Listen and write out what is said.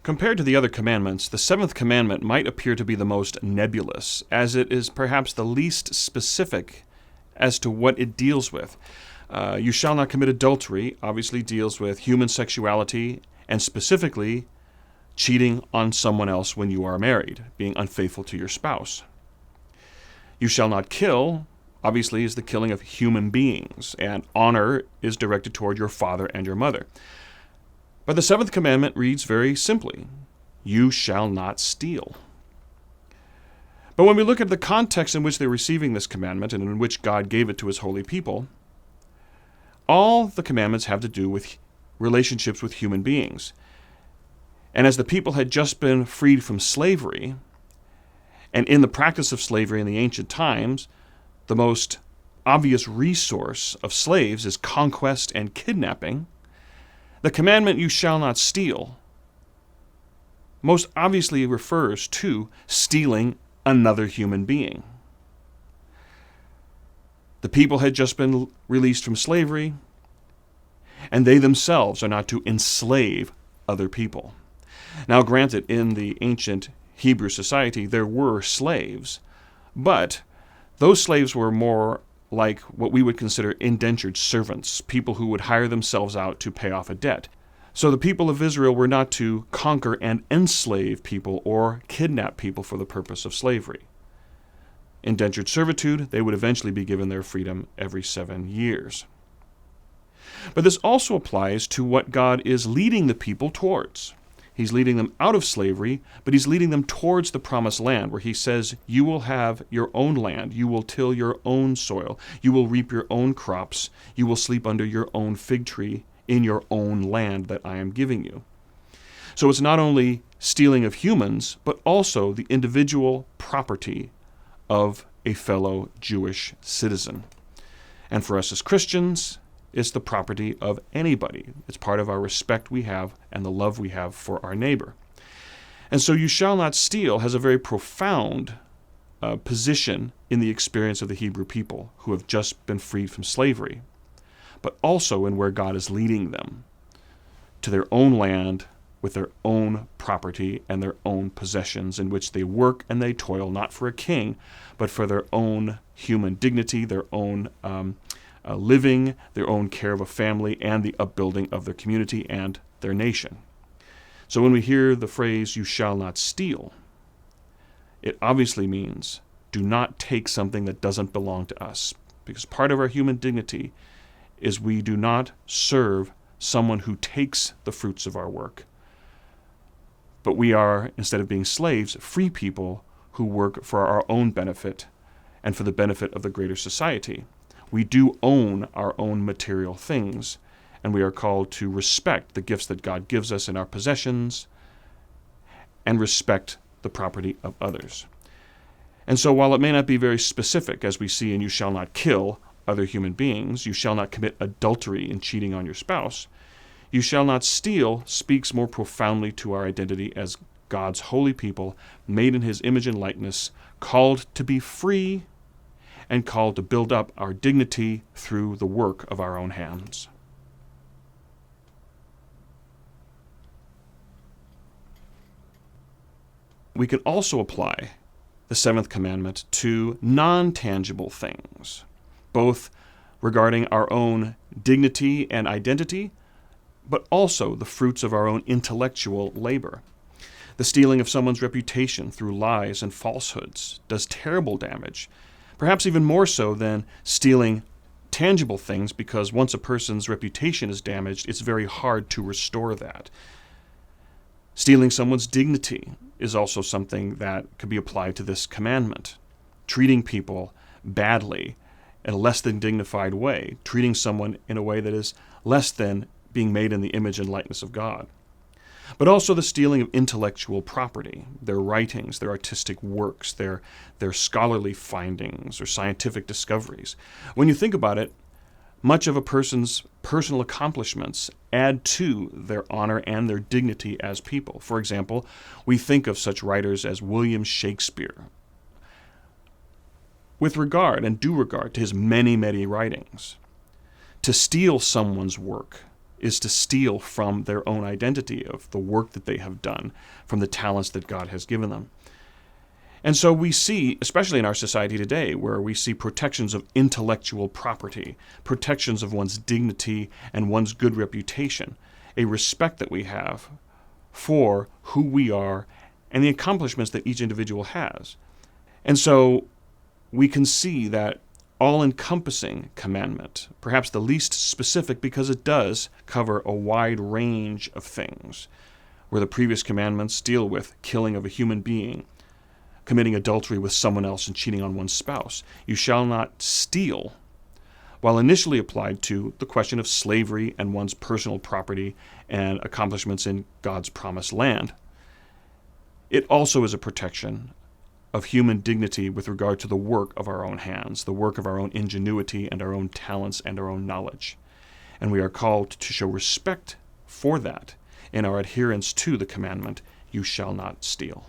Compared to the other commandments, the 7th commandment might appear to be the most nebulous, as it is perhaps the least specific as to what it deals with. You shall not commit adultery obviously deals with human sexuality and specifically cheating on someone else when you are married, being unfaithful to your spouse. You shall not kill obviously is the killing of human beings, and honor is directed toward your father and your mother. But the 7th commandment reads very simply, you shall not steal. But when we look at the context in which they're receiving this commandment and in which God gave it to his holy people, all the commandments have to do with relationships with human beings. And as the people had just been freed from slavery, and in the practice of slavery in the ancient times, the most obvious resource of slaves is conquest and kidnapping, the commandment, you shall not steal, most obviously refers to stealing another human being. The people had just been released from slavery, and they themselves are not to enslave other people. Now, granted, in the ancient Hebrew society, there were slaves, but those slaves were more like what we would consider indentured servants, people who would hire themselves out to pay off a debt. So the people of Israel were not to conquer and enslave people or kidnap people for the purpose of slavery. Indentured servitude, they would eventually be given their freedom every 7 years. But this also applies to what God is leading the people towards. He's leading them out of slavery, but he's leading them towards the promised land, where he says, you will have your own land, you will till your own soil, you will reap your own crops, you will sleep under your own fig tree in your own land that I am giving you. So it's not only stealing of humans, but also the individual property of a fellow Jewish citizen. And for us as Christians, it's the property of anybody. It's part of our respect we have and the love we have for our neighbor. And so you shall not steal has a very profound position in the experience of the Hebrew people who have just been freed from slavery, but also in where God is leading them to their own land with their own property and their own possessions in which they work and they toil, not for a king, but for their own human dignity, their own living, their own care of a family, and the upbuilding of their community and their nation. So when we hear the phrase, you shall not steal, it obviously means do not take something that doesn't belong to us. Because part of our human dignity is we do not serve someone who takes the fruits of our work. But we are, instead of being slaves, free people who work for our own benefit and for the benefit of the greater society. We do own our own material things, and we are called to respect the gifts that God gives us in our possessions and respect the property of others. And so while it may not be very specific, as we see in you shall not kill other human beings, you shall not commit adultery in cheating on your spouse, you shall not steal speaks more profoundly to our identity as God's holy people, made in his image and likeness, called to be free and called to build up our dignity through the work of our own hands. We can also apply the 7th commandment to non-tangible things, both regarding our own dignity and identity, but also the fruits of our own intellectual labor. The stealing of someone's reputation through lies and falsehoods does terrible damage, perhaps even more so than stealing tangible things, because once a person's reputation is damaged, it's very hard to restore that. Stealing someone's dignity is also something that could be applied to this commandment. Treating people badly in a less than dignified way, treating someone in a way that is less than being made in the image and likeness of God. but also the stealing of intellectual property, their writings, their artistic works, their scholarly findings or scientific discoveries. When you think about it, much of a person's personal accomplishments add to their honor and their dignity as people. For example, we think of such writers as William Shakespeare. With regard and due regard to his many, many writings, to steal someone's work is to steal from their own identity of the work that they have done, from the talents that God has given them. And so we see, especially in our society today, where we see protections of intellectual property, protections of one's dignity and one's good reputation, a respect that we have for who we are and the accomplishments that each individual has. And so we can see that all-encompassing commandment, perhaps the least specific because it does cover a wide range of things, where the previous commandments deal with killing of a human being, committing adultery with someone else and cheating on one's spouse. You shall not steal, while initially applied to the question of slavery and one's personal property and accomplishments in God's promised land. It also is a protection of human dignity with regard to the work of our own hands, the work of our own ingenuity and our own talents and our own knowledge. And we are called to show respect for that in our adherence to the commandment, you shall not steal.